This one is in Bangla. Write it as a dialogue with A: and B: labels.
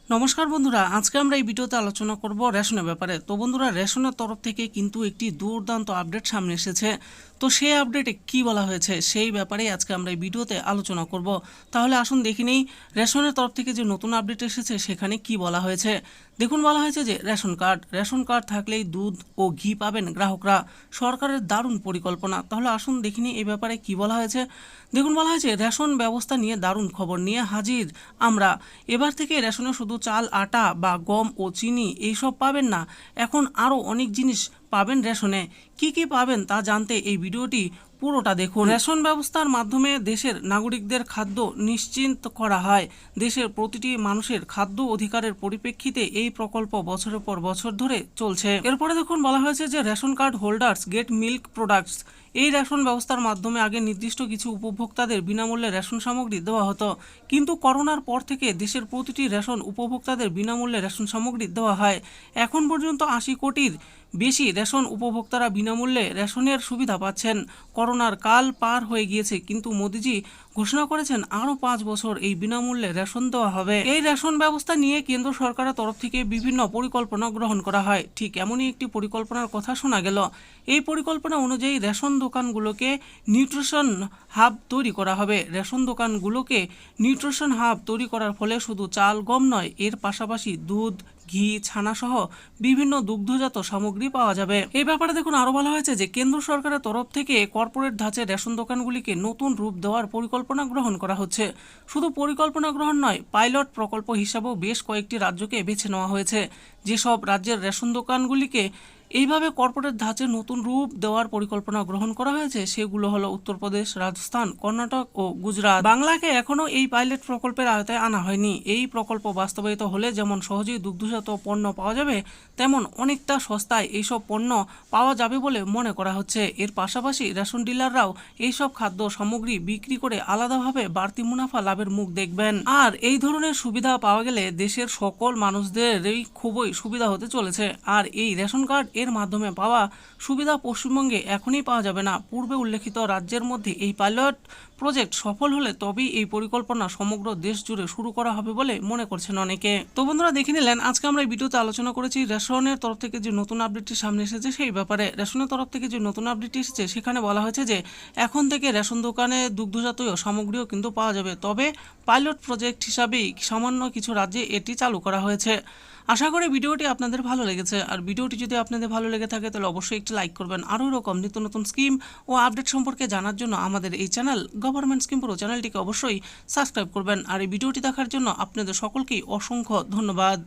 A: নমস্কার বন্ধুরা, আজকে আমরা এই ভিডিওতে আলোচনা করব রেশনের ব্যাপারে। তো বন্ধুরা, রেশনের তরফ থেকে কিন্তু একটি দুর্দান্ত আপডেট সামনে এসেছে। তো সেই আপডেটে কি বলা হয়েছে সেই ব্যাপারেই আজকে আমরা এই ভিডিওতে আলোচনা করব। তাহলে আসুন দেখে নেই রেশনের তরফ থেকে যে নতুন আপডেট এসেছে সেখানে কি বলা হয়েছে। দেখুন, বলা হয়েছে যে রেশন কার্ড থাকলেই দুধ ও ঘি পাবেন গ্রাহকরা, সরকারের দারুণ পরিকল্পনা। তাহলে আসুন দেখে নিই এই ব্যাপারে কি বলা হয়েছে। দেখুন, বলা হয়েছে রেশন ব্যবস্থা নিয়ে দারুণ খবর নিয়ে হাজির আমরা। এবার থেকে রেশনে শুধু চাল, আটা বা গম ও চিনি এইসব পাবেন না, এখন আরও অনেক জিনিস পাবেন রেশনে। কি কি পাবেন তা জানতে এই ভিডিওটি পুরোটা দেখুন। রেশন ব্যবস্থার মাধ্যমে দেশের নাগরিকদের খাদ্য নিশ্চিত করা হয়। দেশের প্রতিটি মানুষের খাদ্য অধিকারের পরিপ্রেক্ষিতে এই প্রকল্প বছরের পর বছর ধরে চলছে। এরপরে দেখুন, বলা হয়েছে যে ration card holders get milk products. এই রেশন ব্যবস্থার মাধ্যমে আগে নির্দিষ্ট কিছু উপভোক্তাদের বিনামূল্যে রেশন সামগ্রী দেওয়া হতো, কিন্তু করোনার পর থেকে দেশের প্রতিটি রেশন উপভোক্তাদের বিনামূল্যে রেশন সামগ্রী দেওয়া হয়। এখন পর্যন্ত ৮০ কোটির বেশি রেশন উপভোক্তারা বিনামূল্যে রেশনের সুবিধা পাচ্ছেন। করোনার কাল পার হয়ে গিয়েছে, কিন্তু মোদিজি ঘোষণা করেছেন আরও ৫ বছর এই বিনামূল্যে রেশন দেওয়া হবে। এই রেশন ব্যবস্থা নিয়ে কেন্দ্র সরকারের তরফ থেকে বিভিন্ন পরিকল্পনা গ্রহণ করা হয়। ঠিক এমনই একটি পরিকল্পনার কথা শোনা গেল। এই পরিকল্পনা অনুযায়ী রেশন দোকানগুলোকে নিউট্রিশন হাব তৈরি করা হবে। রেশন দোকানগুলোকে নিউট্রিশন হাব তৈরি করার ফলে শুধু চাল, গম নয়, এর পাশাপাশি দুধ, ঘি, ছানা সহ বিভিন্ন দুগ্ধজাত সামগ্রী পাওয়া যাবে। এই ব্যাপারে দেখুন, আরো বলা হয়েছে যে কেন্দ্র সরকারের তরফ থেকে কর্পোরেট ধাঁচে রেশন দোকানগুলিকে নতুন রূপ দেওয়ার পরিকল্পনা গ্রহণ করা হচ্ছে। শুধু পরিকল্পনা গ্রহণ নয়, পাইলট প্রকল্প হিসাবেও বেশ কয়েকটি রাজ্যকে বেছে নেওয়া হয়েছে। যেসব রাজ্যের রেশন দোকানগুলিকে এইভাবে কর্পোরেট ধাঁচে নতুন রূপ দেওয়ার পরিকল্পনা গ্রহণ করা হয়েছে সেগুলো হলো উত্তরপ্রদেশ, রাজস্থান, কর্ণাটক ও গুজরাট। বাংলাকে এখনো এই পাইলট প্রকল্পের আওতায় আনা হয়নি। এই প্রকল্প বাস্তবায়িত হলে যেমন সহজেই দুগ্ধজাত পণ্য পাওয়া যাবে, তেমন অনেকটা সস্তায় এইসব পণ্য পাওয়া যাবে বলে মনে করা হচ্ছে। এর পাশাপাশি রেশন ডিলাররাও এইসব খাদ্য সামগ্রী বিক্রি করে আলাদাভাবে বাড়তি মুনাফা লাভের মুখ দেখবেন। আর এই ধরনের সুবিধা পাওয়া গেলে দেশের সকল মানুষদেরই খুবই সুবিধা হতে চলেছে। আর এই রেশন কার্ড এর মাধ্যমে পাওয়া সুবিধা পশ্চিমবঙ্গে এখনই পাওয়া যাবে না। পূর্বে উল্লেখিত রাজ্যের মধ্যে এই পাইলট প্রজেক্ট সফল হলে তবেই এই পরিকল্পনা সমগ্র দেশ জুড়ে শুরু করা হবে বলে মনে করছেন অনেকে। তো বন্ধুরা, দেখে নিলেন আজকে আমরা এই ভিডিওতে আলোচনা করেছি রেশনের তরফ থেকে যে নতুন আপডেটটি সামনে এসেছে সেই ব্যাপারে। রেশনের তরফ থেকে যে নতুন আপডেটটি এসেছে সেখানে বলা হয়েছে যে এখন থেকে রেশন দোকানে দুগ্ধজাতীয় সামগ্রীও কিন্তু পাওয়া যাবে, তবে পাইলট প্রজেক্ট হিসাবেই সামান্য কিছু রাজ্যে এটি চালু করা হয়েছে। আশা করি ভিডিওটি আপনাদের ভালো লেগেছে। আর ভিডিওটি যদি আপনাদের ভালো লেগে থাকে তাহলে অবশ্যই একটি লাইক করবেন। আরও এরকম নিত্য নতুন স্কিম ও আপডেট সম্পর্কে জানার জন্য আমাদের এই চ্যানেল গভর্নমেন্ট স্কিম পুরো চ্যানেলটিকে অবশ্যই সাবস্ক্রাইব করবেন। আর এই ভিডিওটি দেখার জন্য আপনাদের সকলকেই অসংখ্য ধন্যবাদ।